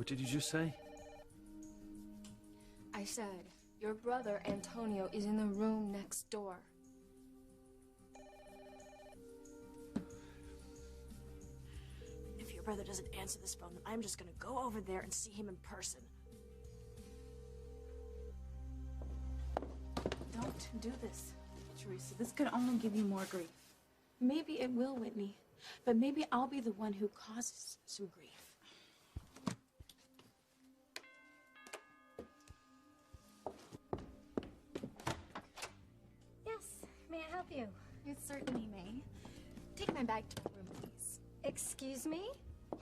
What did you just say? I said, your brother Antonio is in the room next door. If your brother doesn't answer this phone, then I'm just gonna go over there and see him in person. Don't do this, Teresa. This could only give you more grief. Maybe it will, Whitney. But maybe I'll be the one who causes some grief. Yes, may I help you? You certainly may. Take my bag to my room, please. Excuse me?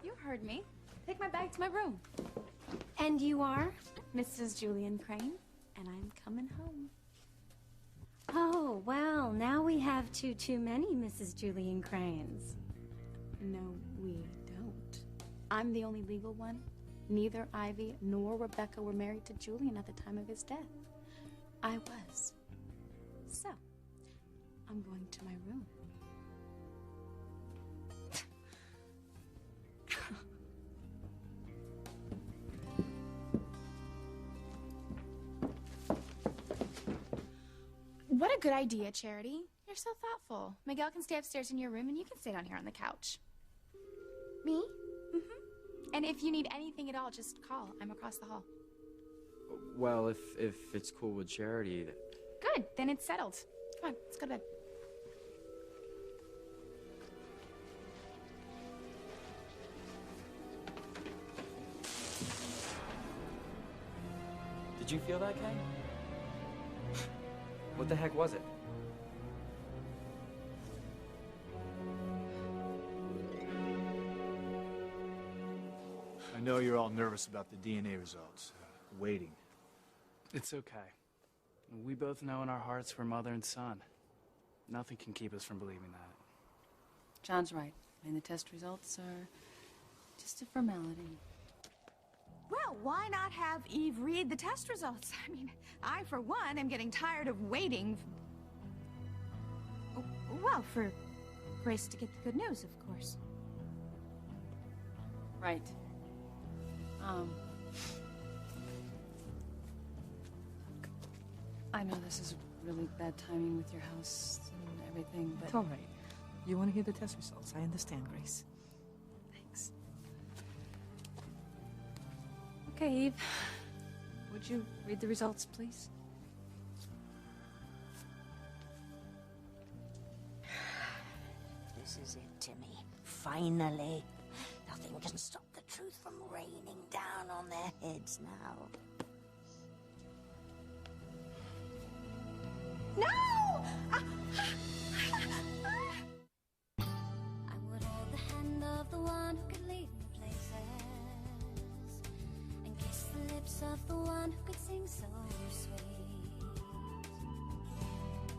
You heard me. Take my bag to my room. And you are? Mrs. Julian Crane, and I'm coming home. Oh, well, now we have too many Mrs. Julian Cranes. No, we don't. I'm the only legal one. Neither Ivy nor Rebecca were married to Julian at the time of his death. I was. So, I'm going to my room. What a good idea, Charity. You're so thoughtful. Miguel can stay upstairs in your room, and you can stay down here on the couch. Me? Mm-hmm. And if you need anything at all, just call. I'm across the hall. Well, if it's cool with Charity... Good. Then it's settled. Come on, let's go to bed. Did you feel that, Kay? What the heck was it? I know you're all nervous about the DNA results. Waiting. It's okay. We both know in our hearts we're mother and son. Nothing can keep us from believing that. John's right. I mean, the test results are just a formality. Well, why not have Eve read the test results? I mean, I, for one, am getting tired of waiting. Well, for Grace to get the good news, of course. Right. I know this is really bad timing with your house and everything, but... It's all right. You want to hear the test results. I understand, Grace. Thanks. Okay, Eve. Would you read the results, please? This is it, Timmy. Finally. Nothing can stop the truth from raining down on their heads now. No! I would hold the hand of the one who could lead me places, and kiss the lips of the one who could sing so sweet.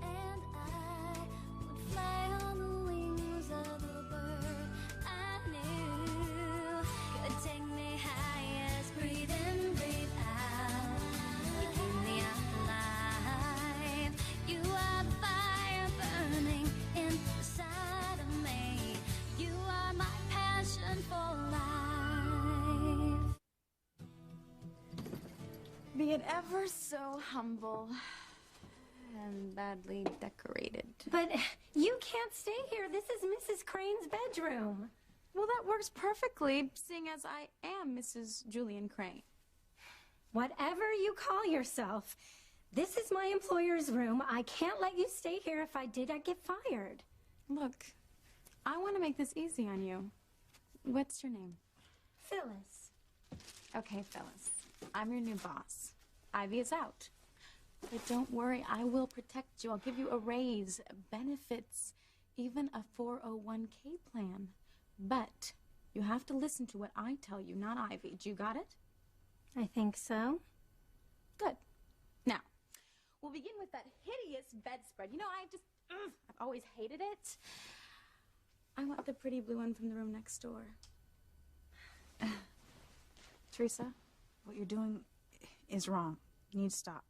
And I would fly on the wings of a bird I knew could take me highest. Breathe in, breathe out. You keep me alive. You are the fire burning inside of me. You are my passion for life. Be it ever so humble and badly decorated. But you can't stay here. This is Mrs. Crane's bedroom. Well, that works perfectly, seeing as I am Mrs. Julian Crane. Whatever you call yourself, this is my employer's room. I can't let you stay here. If I did, I'd get fired. Look, I want to make this easy on you. What's your name? Phyllis. Okay, Phyllis. I'm your new boss. Ivy is out. But don't worry, I will protect you. I'll give you a raise, benefits, even a 401k plan. But you have to listen to what I tell you, not Ivy. Do you got it? I think so. Good. Now, we'll begin with that hideous bedspread. You know, I've always hated it. I want the pretty blue one from the room next door. Teresa, what you're doing is wrong. You need to stop.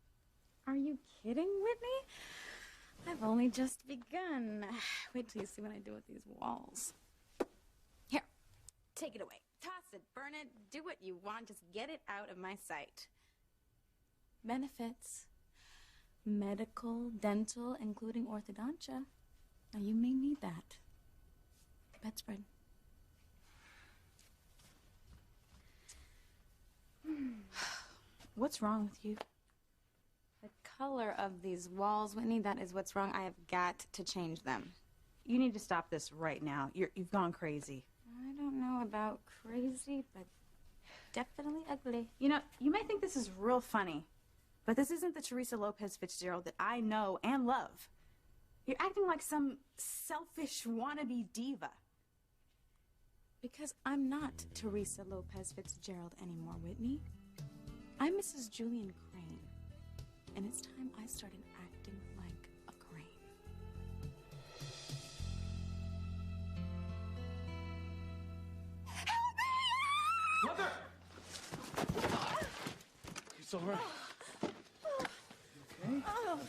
Are you kidding, Whitney? I've only just begun. Wait till you see what I do with these walls. Here, take it away. Toss it, burn it, do what you want. Just get it out of my sight. Benefits. Medical, dental, including orthodontia. Now, you may need that. Bedspread. What's wrong with you? The color of these walls, Whitney, that is what's wrong. I have got to change them. You need to stop this right now. You've gone crazy. I don't know about crazy, but definitely ugly. You know, you may think this is real funny, but this isn't the Teresa Lopez Fitzgerald that I know and love. You're acting like some selfish wannabe diva. Because I'm not Teresa Lopez Fitzgerald anymore, Whitney. I'm Mrs. Julian Crane. And it's time I started acting like a crane. Mother! It's all right. You okay? I got it.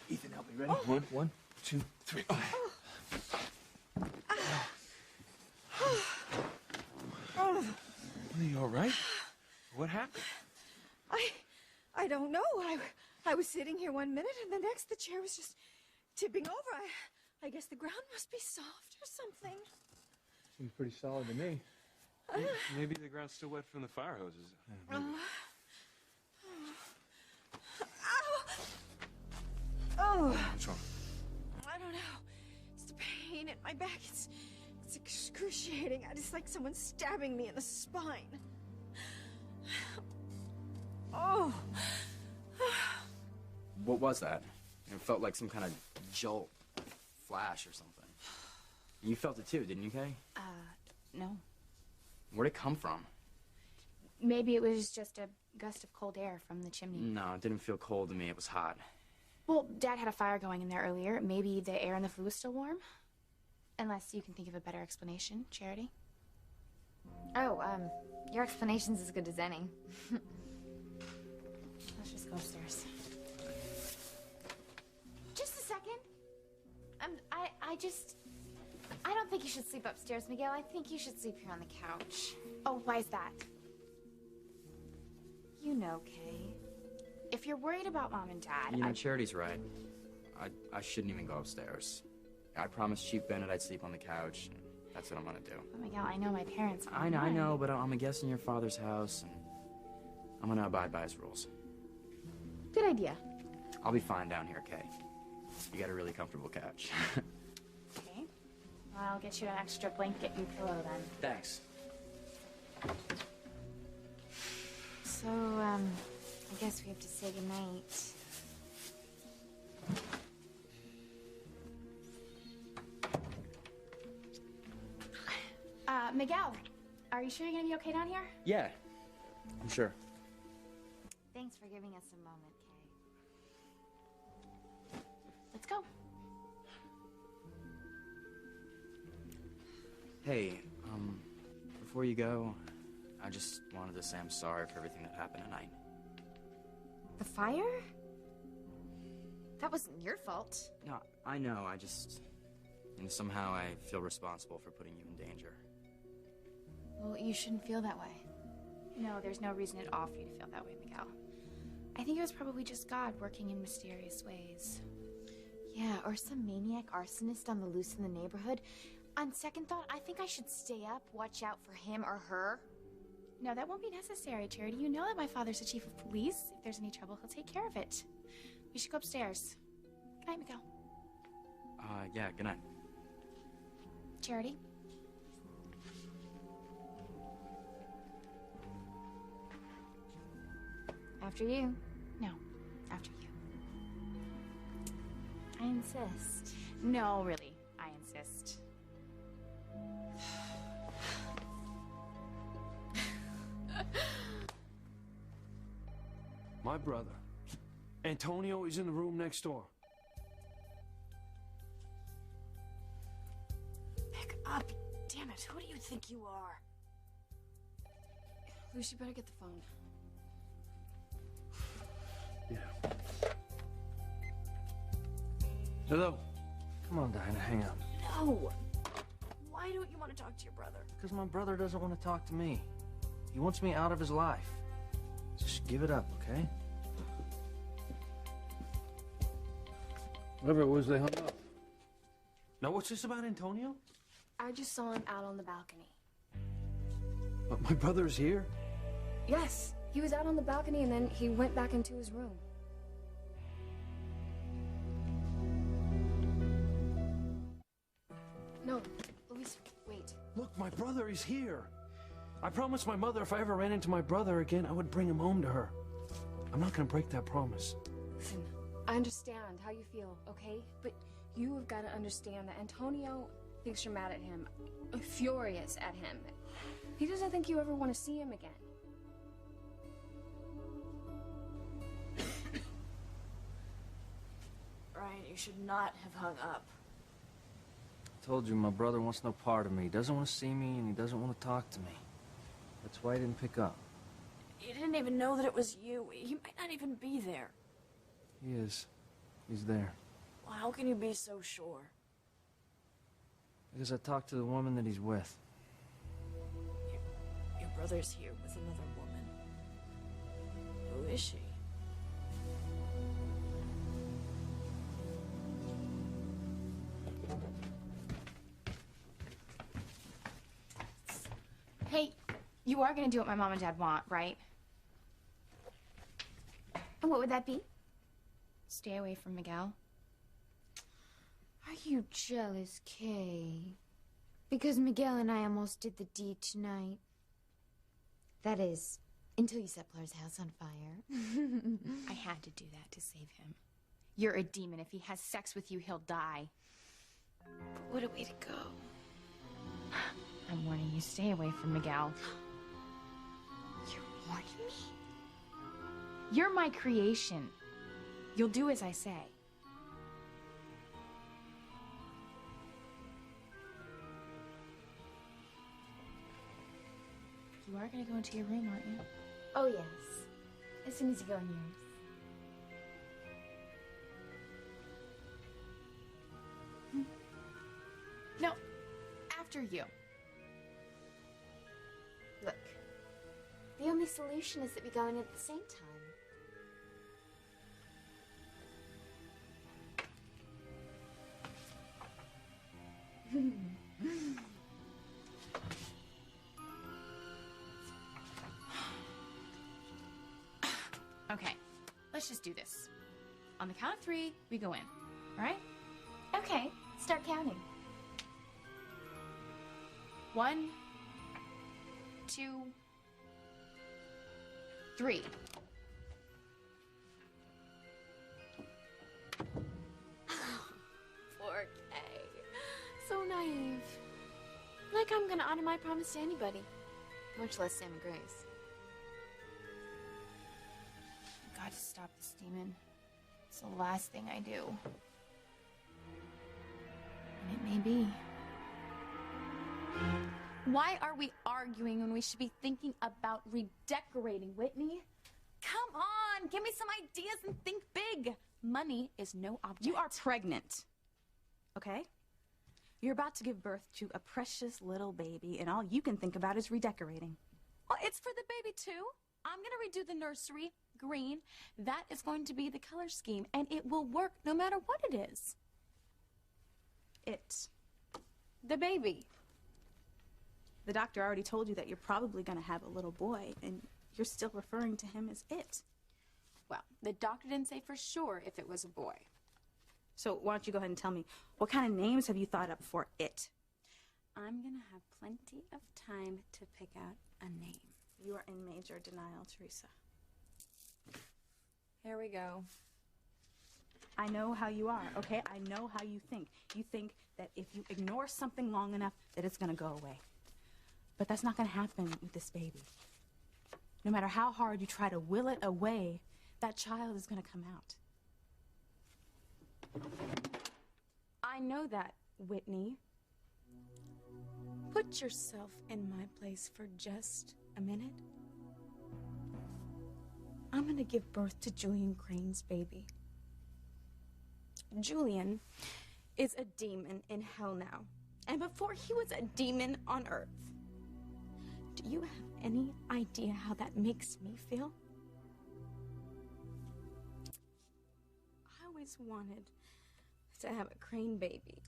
Ethan, help me. Ready? One, two, three. Are you all right? What happened? I don't know. I was sitting here one minute, and the next the chair was just tipping over. I guess the ground must be soft or something. Seems pretty solid to me. Maybe the ground's still wet from the fire hoses. Oh! What's wrong? I don't know. It's the pain in my back. It's excruciating. It's like someone stabbing me in the spine. Oh! What was that? It felt like some kind of jolt, flash or something. You felt it too, didn't you, Kay? No. Where'd it come from? Maybe it was just a gust of cold air from the chimney. No, it didn't feel cold to me. It was hot. Well, Dad had a fire going in there earlier. Maybe the air in the flue was still warm? Unless you can think of a better explanation, Charity. Oh, your explanation's as good as any. Let's just go upstairs. Just a second. I don't think you should sleep upstairs, Miguel. I think you should sleep here on the couch. Oh, why is that? You know, Kay. If you're worried about Mom and Dad, You know, Charity's right. I shouldn't even go upstairs. I promised Chief Bennett I'd sleep on the couch. And that's what I'm gonna do. But Miguel, I know my parents. I know, but I'm a guest in your father's house, and I'm gonna abide by his rules. Good idea. I'll be fine down here, Kay. You got a really comfortable couch. Okay. Well, I'll get you an extra blanket and pillow then. Thanks. So, I guess we have to say goodnight. Miguel, are you sure you're gonna be okay down here? Yeah, I'm sure. Thanks for giving us a moment, Kay. Let's go. Hey, before you go, I just wanted to say I'm sorry for everything that happened tonight. The fire? That wasn't your fault. No, I know, and somehow I feel responsible for putting you in danger. Well, you shouldn't feel that way. No, there's no reason at all for you to feel that way, Miguel. I think it was probably just God working in mysterious ways. Yeah, or some maniac arsonist on the loose in the neighborhood. On second thought, I think I should stay up, watch out for him or her. No, that won't be necessary, Charity. You know that my father's the chief of police. If there's any trouble, he'll take care of it. We should go upstairs. Good night, Miguel. Yeah, good night. Charity? After you. No, after you. I insist. No, really, I insist. My brother, Antonio, is in the room next door. Pick up. Damn it, who do you think you are? Lucy, better get the phone. Yeah. Hello. Come on, Dinah, hang up. No. Why Why don't you want to talk to your brother? Because my brother doesn't want to talk to me. He wants me out of his life. Just give it up, okay? Whatever it was, they hung up. Now, what's this about Antonio? I just saw him out on the balcony. But my brother's here? Yes, he was out on the balcony and then he went back into his room. No, Luis, wait. Look, my brother is here. I promised my mother if I ever ran into my brother again, I would bring him home to her. I'm not gonna break that promise. Listen, I understand how you feel, okay? But you have got to understand that Antonio thinks you're mad at him, furious at him. He doesn't think you ever want to see him again. Ryan, you should not have hung up. I told you my brother wants no part of me. He doesn't want to see me and he doesn't want to talk to me. That's why he didn't pick up. You didn't even know that it was you. He might not even be there. He is. He's there. Well, how can you be so sure? Because I talked to the woman that he's with. Your brother's here with another woman. Who is she? Hey, you are going to do what my mom and dad want, right? And what would that be? Stay away from Miguel. Are you jealous, Kay? Because Miguel and I almost did the deed tonight. That is, until you set Blair's house on fire. I had to do that to save him. You're a demon. If he has sex with you, he'll die. But what a way to go. I'm warning you, stay away from Miguel. You're warning me? You're my creation. You'll do as I say. You are gonna go into your room, aren't you? Oh, yes. As soon as you go in yours. No, after you. Look, the only solution is that we go in at the same time. Okay, let's just do this. On the count of 3, we go in. All right? Okay, start counting. 1, 2, 3. Poor Kay. So naive. Like I'm gonna honor my promise to anybody. Much less Sam and Grace. I've got to stop this demon. It's the last thing I do. And it may be. Why are we arguing when we should be thinking about redecorating, Whitney? Come on, give me some ideas and think big. Money is no object. You are pregnant, okay? You're about to give birth to a precious little baby, and all you can think about is redecorating. Well, it's for the baby, too. I'm going to redo the nursery green. That is going to be the color scheme, and it will work no matter what it is. It. The baby. The doctor already told you that you're probably going to have a little boy, and you're still referring to him as it. Well, the doctor didn't say for sure if it was a boy. So why don't you go ahead and tell me, what kind of names have you thought up for it? I'm gonna have plenty of time to pick out a name. You are in major denial, Teresa. Here we go. I know how you are, okay? I know how you think. You think that if you ignore something long enough, that it's gonna go away. But that's not gonna happen with this baby. No matter how hard you try to will it away, that child is gonna come out. I know that, Whitney. Put yourself in my place for just a minute. I'm gonna give birth to Julian Crane's baby. Julian is a demon in hell now. and before he was a demon on Earth. Do you have any idea how that makes me feel? I always wanted to have a Crane baby.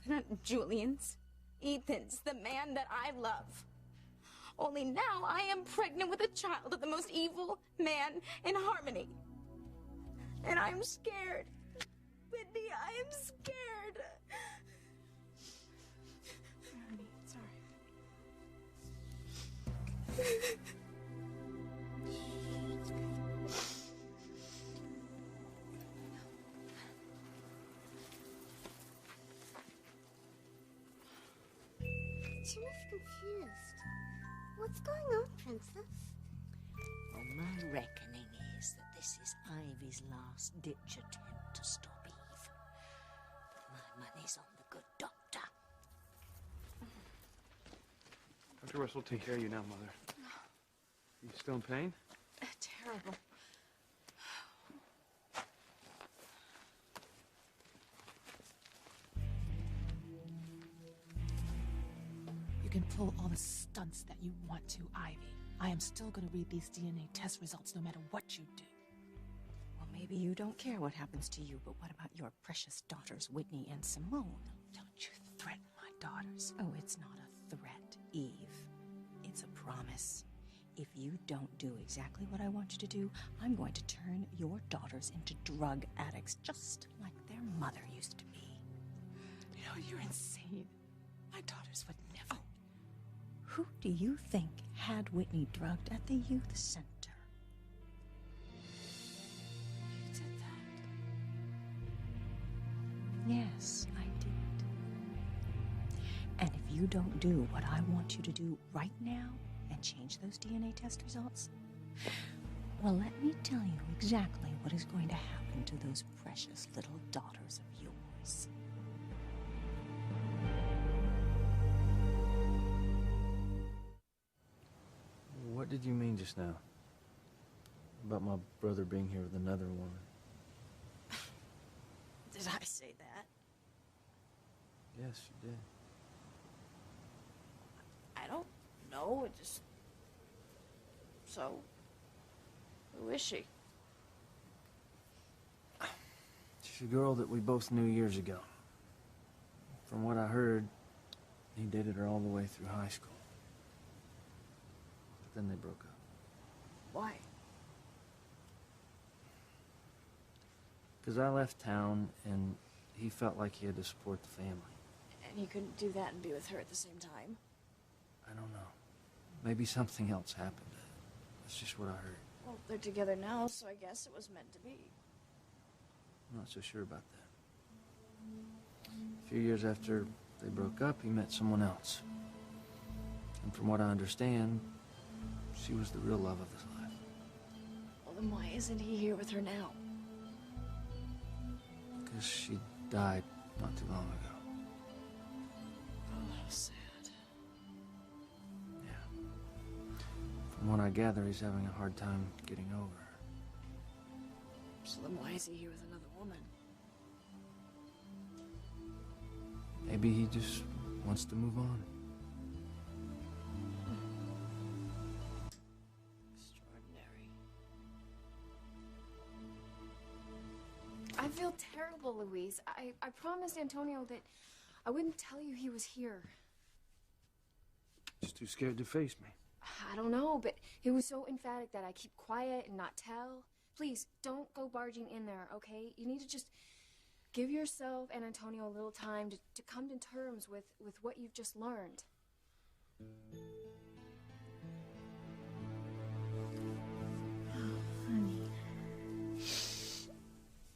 Not Julian's, Ethan's, the man that I love. Only now I am pregnant with a child of the most evil man in Harmony. And I'm scared. Whitney, I am scared. Honey, it's all right. She looks confused. What's going on, Princess? Well, my reckoning is that this is Ivy's last-ditch attempt to stop Eve. But my money's on the good doctor. Dr. Russell will take care of you now, Mother. You still in pain? Terrible. You can pull all the stunts that you want to, Ivy. I am still going to read these DNA test results no matter what you do. Well, maybe you don't care what happens to you, but what about your precious daughters, Whitney and Simone? Don't you threaten my daughters. Oh, it's not a threat, Eve. It's a promise. If you don't do exactly what I want you to do, I'm going to turn your daughters into drug addicts, just like their mother used to be. You know, you're insane. My daughters would never. Who do you think had Whitney drugged at the youth center? You did that? Yes, I did. And if you don't do what I want you to do right now and change those DNA test results, well, let me tell you exactly what is going to happen to those precious little daughters of yours. What did you mean just now? About my brother being here with another woman? Did I say that? Yes, you did. I don't know. It just. So. Who is she? She's a girl that we both knew years ago. From what I heard, he dated her all the way through high school. But then they broke up. Why? Because I left town, and he felt like he had to support the family. And you couldn't do that and be with her at the same time? I don't know. Maybe something else happened. That's just what I heard. Well, they're together now, so I guess it was meant to be. I'm not so sure about that. A few years after they broke up, he met someone else. And from what I understand, she was the real love of his life. Well, then why isn't he here with her now? Because she died not too long ago. Oh, how sad. From what I gather, he's having a hard time getting over her. So then why is he here with another woman? Maybe he just wants to move on. Extraordinary. I feel terrible, Louise. I promised Antonio that I wouldn't tell you he was here. Just too scared to face me. I don't know, but he was so emphatic that I keep quiet and not tell. Please, don't go barging in there, okay? You need to just give yourself and Antonio a little time to come to terms with what you've just learned. Honey.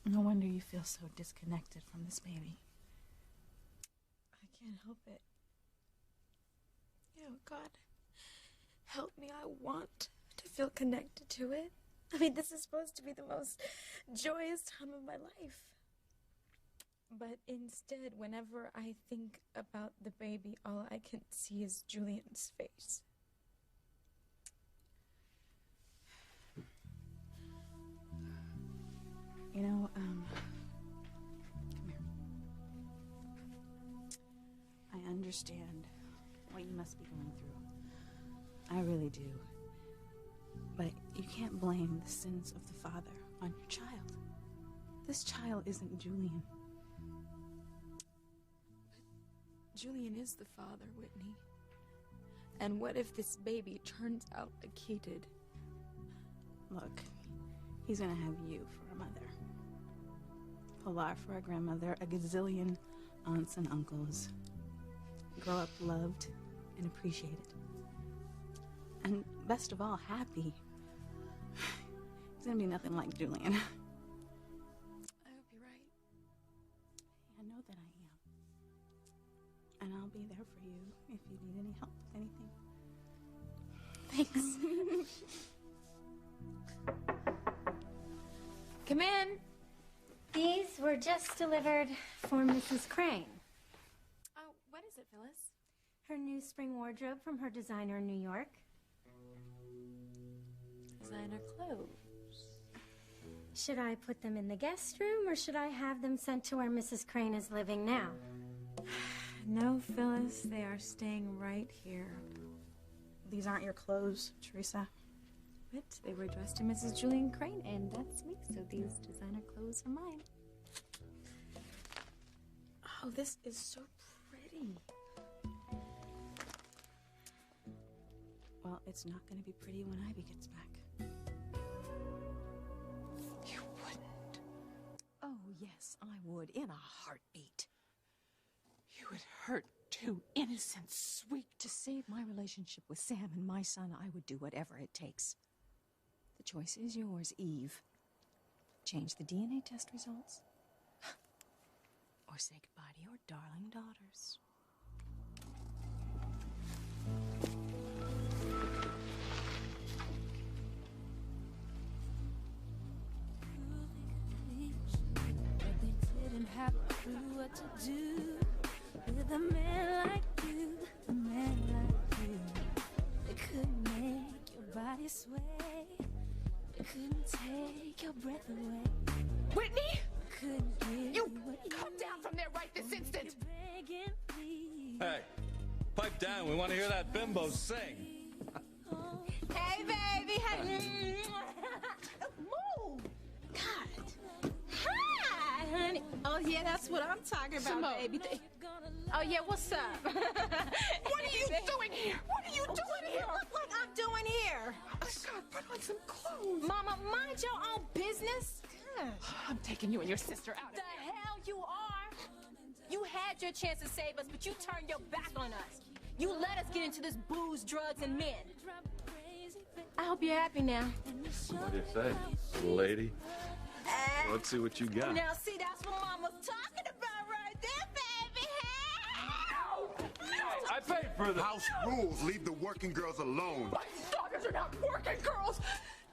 No wonder you feel so disconnected from this baby. I can't help it. You know, God, help me. I want to feel connected to it. I mean, this is supposed to be the most joyous time of my life. But instead, whenever I think about the baby, all I can see is Julian's face. You know, come here. understand what you must be going through. I really do. But you can't blame the sins of the father on your child. This child isn't Julian. But Julian is the father, Whitney. And what if this baby turns out like he did? Look, he's gonna have you for a mother. Pilar for a grandmother, a gazillion aunts and uncles. Grow up loved and appreciated. And best of all, happy. He's gonna be nothing like Julian. I hope you're right. I know that I am. And I'll be there for you if you need any help with anything. Thanks. Come in. These were just delivered for Mrs. Crane. Oh, what is it, Phyllis? Her new spring wardrobe from her designer in New York. Designer clothes. Should I put them in the guest room or should I have them sent to where Mrs. Crane is living now? No, Phyllis, they are staying right here. These aren't your clothes, Teresa. But they were addressed to Mrs. Julian Crane, and that's me, so these designer clothes are mine. Oh, this is so pretty. Well, it's not going to be pretty when Ivy gets back. You wouldn't. Oh, yes, I would, in a heartbeat. You would hurt two innocent, sweet. To save my relationship with Sam and my son, I would do whatever it takes. The choice is yours, Eve. Change the DNA test results, or say goodbye to your darling daughters. But they didn't have a clue what to do with a man like you, a man like you. They couldn't make your body sway. They couldn't take your breath away. Whitney! Couldn't give You what come down from there right this instant! begging, please. Hey, pipe down. We want to hear that bimbo sing. Hey, baby. Hey. Move. God. Hi, honey. Oh, yeah, that's what I'm talking about, Simone. baby. Oh, yeah, what's up? What are you doing here? What are you doing here? What look like I'm doing here? Oh, God, put on some clothes. Mama, mind your own business. I'm taking you and your sister out of The here. hell you are? You had your chance to save us, but you turned your back on us. You let us get into this booze, drugs, and men. I hope you're happy now. What do you say, little lady? Let's see what you got. Now, see, that's what Mama's talking about right there, baby. I paid for this. House rules. Leave the working girls alone. My daughters are not working girls!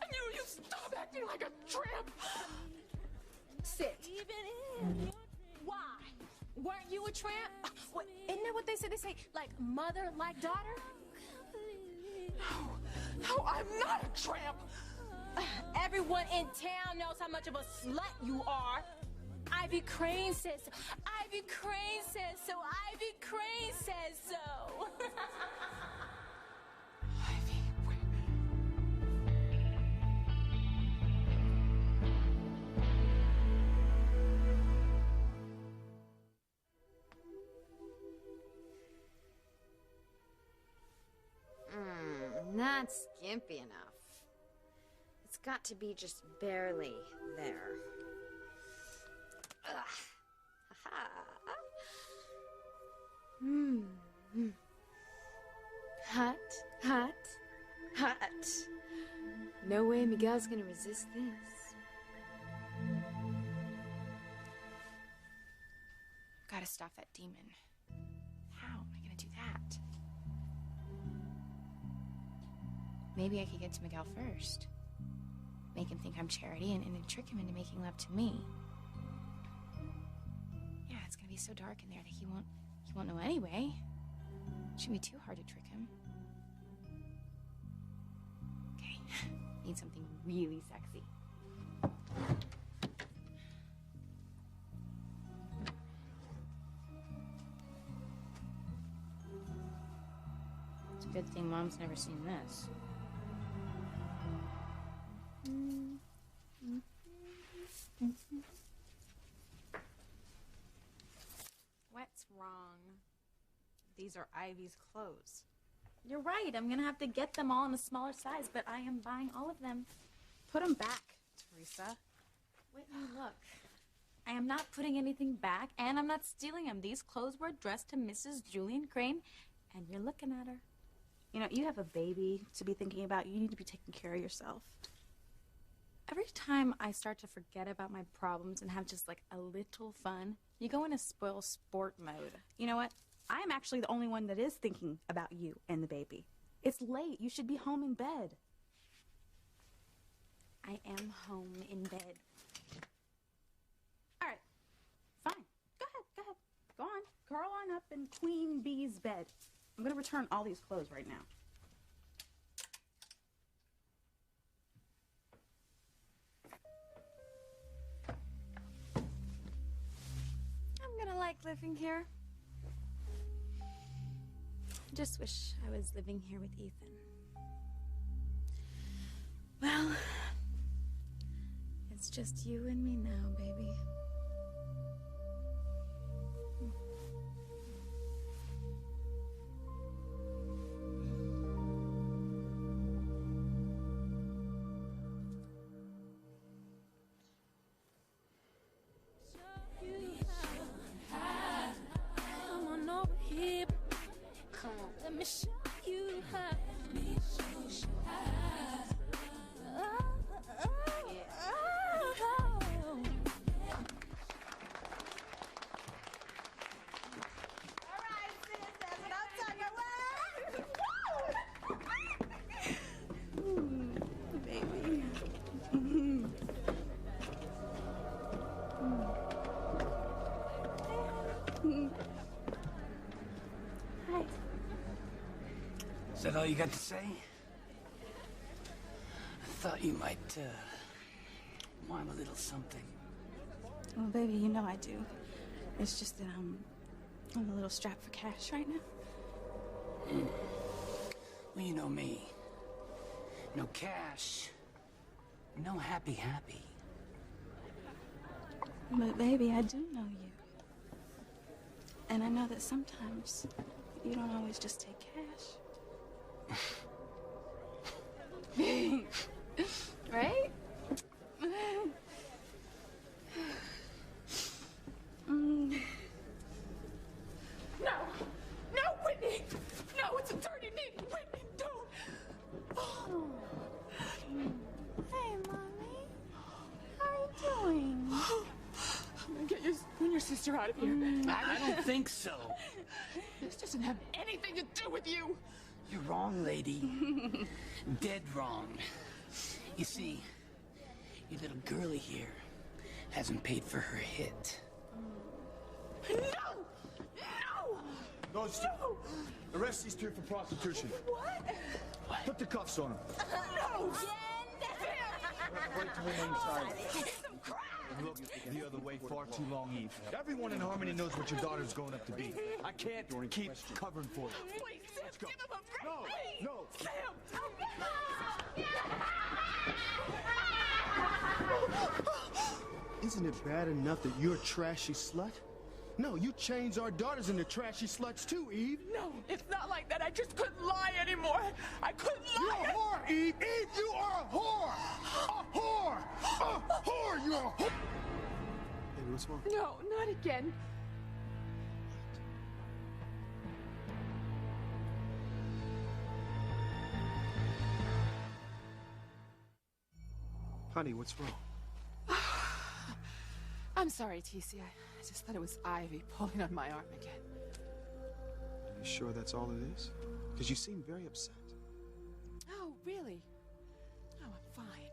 And you stop acting like a tramp! Sit. Why? Weren't you a tramp? What, isn't that what they say? They say, like, mother, like daughter? No, I'm not a tramp! Everyone in town knows how much of a slut you are. Ivy Crane says so. Ivy Crane says so. Ivy Crane says so. Not skimpy enough. It's got to be just barely there. Ugh. Ha-ha. Hot, hot, hot. No way Miguel's gonna resist this. Gotta stop that demon. How am I gonna do that? Maybe I could get to Miguel first. Make him think I'm Charity and then trick him into making love to me. Yeah, it's gonna be so dark in there that he won't know anyway. Shouldn't be too hard to trick him. Okay, need something really sexy. It's a good thing Mom's never seen this. What's wrong? These are Ivy's clothes. You're right. I'm gonna have to get them all in a smaller size, but I am buying all of them. Put them back, Teresa. Whitney, look. I am not putting anything back, and I'm not stealing them. These clothes were addressed to Mrs. Julian Crane, and you're looking at her. You know, you have a baby to be thinking about. You need to be taking care of yourself. Every time I start to forget about my problems and have just like a little fun, you go into spoil sport mode. You know what? I am actually the only one that is thinking about you and the baby. It's late. You should be home in bed. I am home in bed. All right. Fine. Go ahead. Go on. Curl on up in Queen Bee's bed. I'm going to return all these clothes right now. I'm gonna like living here. Just wish I was living here with Ethan. Well, it's just you and me now, baby. Come on over here. Come on, let me show you how. Baby. Hi. Is that all you got to say? I thought you might, want a little something. Well, baby, you know I do. It's just that I'm a little strapped for cash right now. Well, you know me. No cash. No happy. But baby, I do know you. And I know that sometimes you don't always just take cash. Right? No! No, Whitney! No, it's a dirty needle! Whitney, don't! Oh. Hey, Mommy. How are you doing? I'm gonna get you and your sister out of here. I don't think so. This doesn't have anything to do with you! You're wrong, lady. Dead wrong. You see, your little girlie here hasn't paid for her hit. No! No! Those two. Arrest these two for prostitution. What? Put the cuffs on them. No! Right to remain silent. And look the other way far too long, Eve. Everyone in Harmony knows what your daughter's growing up to be. I can't keep covering for you. Please, Sam, Let's go. give him a break! No, no. Sam! Isn't it bad enough that you're a trashy slut? No, you changed our daughters into trashy sluts too, Eve. No, it's not like that. I just couldn't lie anymore. I couldn't You're lie. a whore, Eve. Eve, you are a whore. A whore. A whore. You're a whore. Baby, what's wrong? No, not again. Honey, what's wrong? I'm sorry, TC. I just thought it was Ivy pulling on my arm again. Are you sure that's all it is? Because you seem very upset. Oh, really? Oh, I'm fine.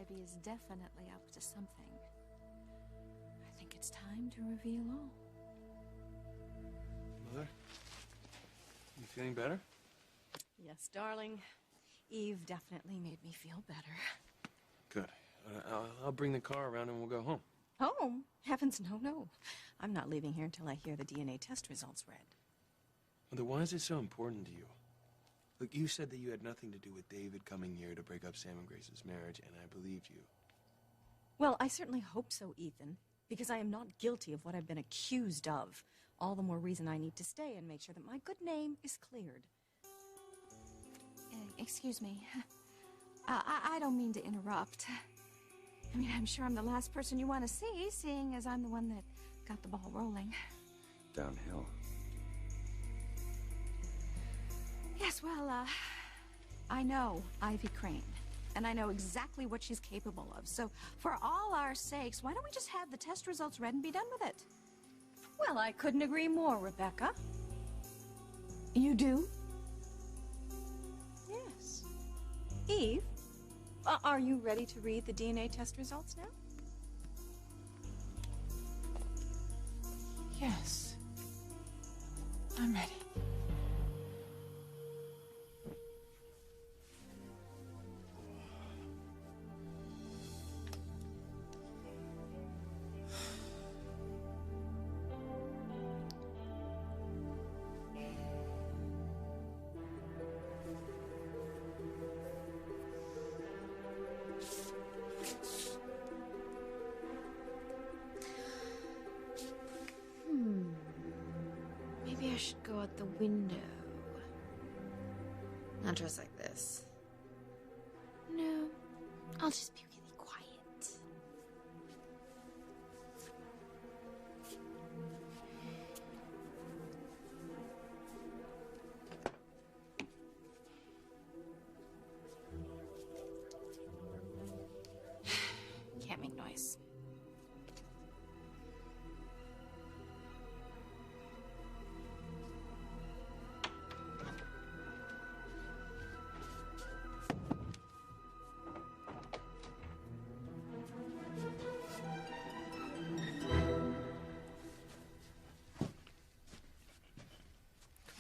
Ivy is definitely up to something. I think it's time to reveal all. Mother? You feeling better? Yes, darling. Eve definitely made me feel better. Good. I'll bring the car around and we'll go home. Home? Heavens, no, no. I'm not leaving here until I hear the DNA test results read. Mother, why is it so important to you? Look, you said that you had nothing to do with David coming here to break up Sam and Grace's marriage, and I believed you. Well, I certainly hope so, Ethan, because I am not guilty of what I've been accused of. All the more reason I need to stay and make sure that my good name is cleared. Excuse me. I don't mean to interrupt. I mean, I'm sure I'm the last person you want to see, seeing as I'm the one that got the ball rolling. Downhill. Yes, well, I know Ivy Crane, and I know exactly what she's capable of. So, for all our sakes, why don't we just have the test results read and be done with it? Well, I couldn't agree more, Rebecca. You do? Yes. Eve, are you ready to read the DNA test results now? Yes. I'm ready. Maybe I should go out the window. Not dressed like this. No, I'll just be really quiet. Can't make noise.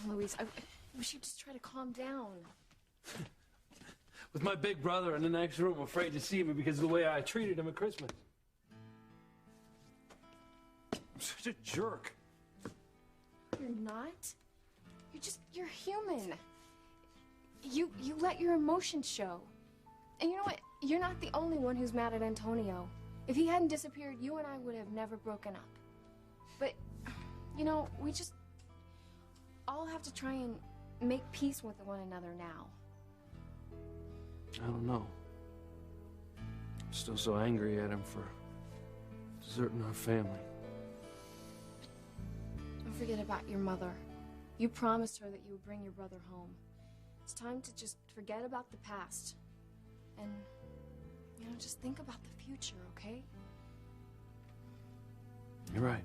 Louise, I wish you'd just try to calm down. With my big brother in the next room afraid to see me because of the way I treated him at Christmas. I'm such a jerk. You're not. You're human. You let your emotions show. And you know what? You're not the only one who's mad at Antonio. If he hadn't disappeared, you and I would have never broken up. But, you know, we just all have to try and make peace with one another now. I don't know. I'm still so angry at him for deserting our family. Don't forget about your mother. You promised her that you would bring your brother home. It's time to just forget about the past. And, you know, just think about the future, okay? You're right.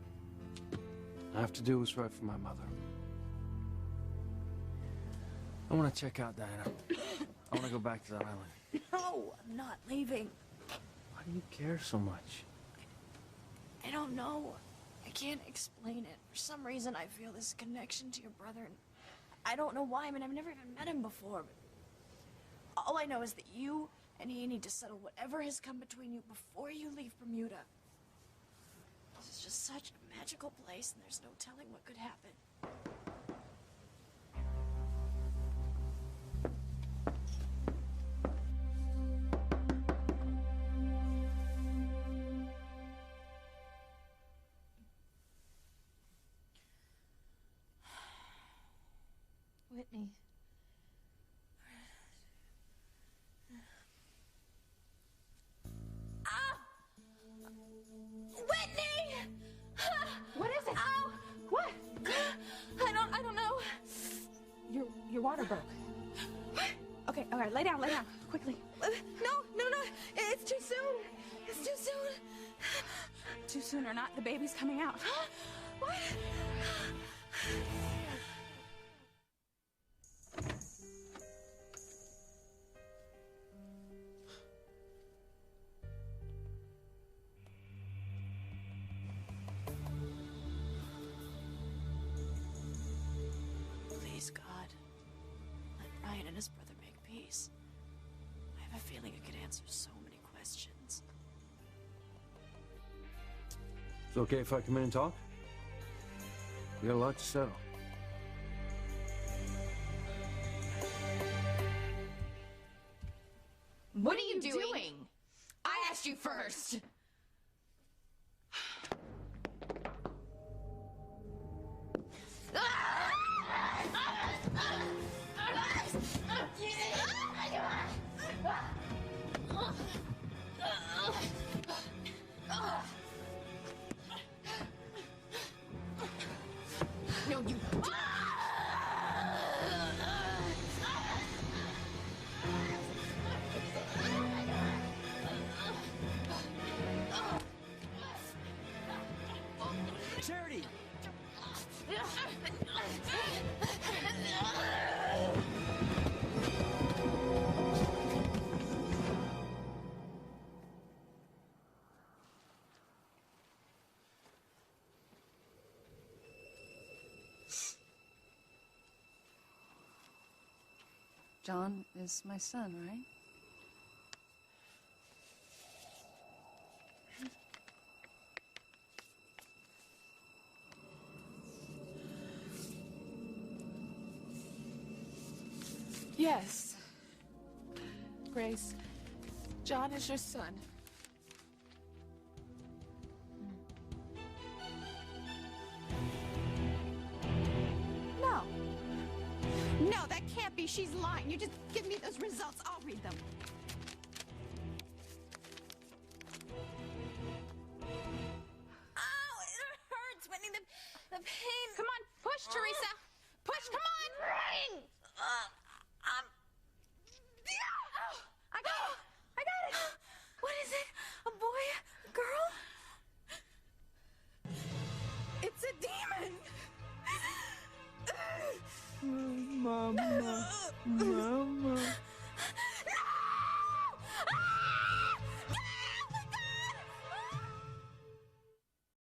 I have to do what's right for my mother. I want to check out Diana. I want to go back to that island. No, I'm not leaving. Why do you care so much? I don't know. I can't explain it. For some reason, I feel this connection to your brother, and I don't know why. I mean, I've never even met him before, but all I know is that you and he need to settle whatever has come between you before you leave Bermuda. This is just such a magical place, and there's no telling what could happen. Whitney. Whitney! What is it? Ow! What? I don't know. Your water broke. Okay, all right, lay down, quickly. No, it's too soon. It's too soon. Too soon or not, the baby's coming out. What? Please, God, let Brian and his brother make peace. I have a feeling it could answer so many questions. It's okay if I come in and talk? We got a lot to settle. What are you doing? I asked you first. No, you. Charity! John is my son, right? Yes. Grace, John is your son. No. No, that can't be. She's lying. You just give me those results. I'll read them. Ow, it hurts, Whitney. The pain. Come on, push, Teresa. Push, come on. I got it. What is it? A boy? A girl? It's a demon. Mama. Mama.